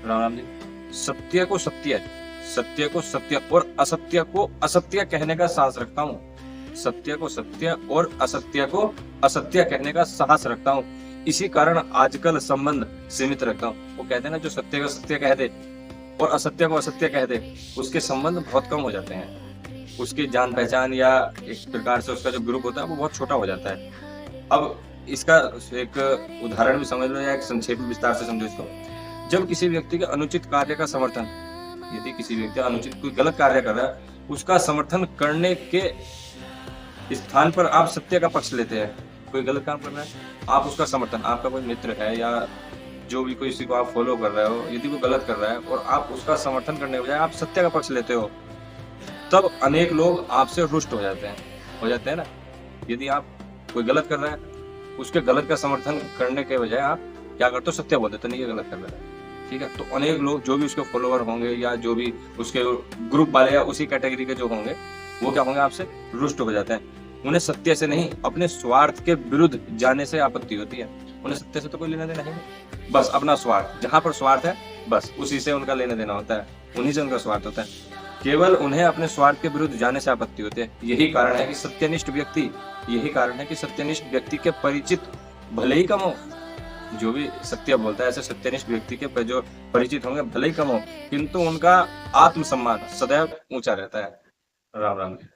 राम राम जी। सत्य को सत्य, सत्य को सत्य और असत्य को असत्य कहने का साहस रखता हूँ। सत्य को सत्य और असत्य को असत्य कहने का साहस रखता हूँ। इसी कारण आजकल संबंध सीमित रखता हूँ। वो कहते हैं ना, जो सत्य को सत्य कह दे और असत्य को असत्य कह दे, उसके संबंध बहुत कम हो जाते हैं। उसकी जान पहचान या एक प्रकार से उसका जो ग्रुप होता है वो बहुत छोटा हो जाता है। अब इसका एक उदाहरण भी समझ लो या एक संक्षेप में विस्तार से समझो इसको। जब किसी व्यक्ति के अनुचित कार्य का समर्थन, यदि किसी व्यक्ति अनुचित कोई गलत कार्य कर रहा है, उसका समर्थन करने के स्थान पर आप सत्य का पक्ष लेते हैं। कोई गलत काम कर रहा है, आप उसका समर्थन, आपका कोई मित्र है या जो भी कोई किसी को आप फॉलो कर रहे हो, यदि वो गलत कर रहा है और आप उसका समर्थन करने के बजाय आप सत्य का पक्ष लेते हो, तब अनेक लोग आपसे रुष्ट हो जाते हैं ना। यदि आप कोई गलत कर रहा है, उसके गलत का समर्थन करने के बजाय आप क्या करते हो, सत्य बोल देते नहीं, ये गलत कर रहा है, ठीक है। तो अनेक लोग जो भी उसके फॉलोवर होंगे या जो भी उसके ग्रुप वाले या उसी कैटेगरी के जो होंगे, वो क्या होंगे, आपसे रुष्ट हो जाते हैं। उन्हें सत्य से नहीं, अपने स्वार्थ के विरुद्ध जाने से आपत्ति होती है। उन्हें सत्य से तो कोई लेना देना नहीं, बस अपना स्वार्थ, जहां पर स्वार्थ है बस उसी से उनका लेना देना होता है, उन्हीं से उनका स्वार्थ होता है। केवल उन्हें अपने स्वार्थ के विरुद्ध जाने से आपत्ति होती है। यही कारण है कि सत्यनिष्ठ व्यक्ति के परिचित भले ही कम हो, जो भी सत्य बोलता है ऐसे सत्यनिष्ठ व्यक्ति के जो परिचित होंगे भले ही कम हो, किंतु उनका आत्मसम्मान सदैव ऊंचा रहता है। राम राम जी।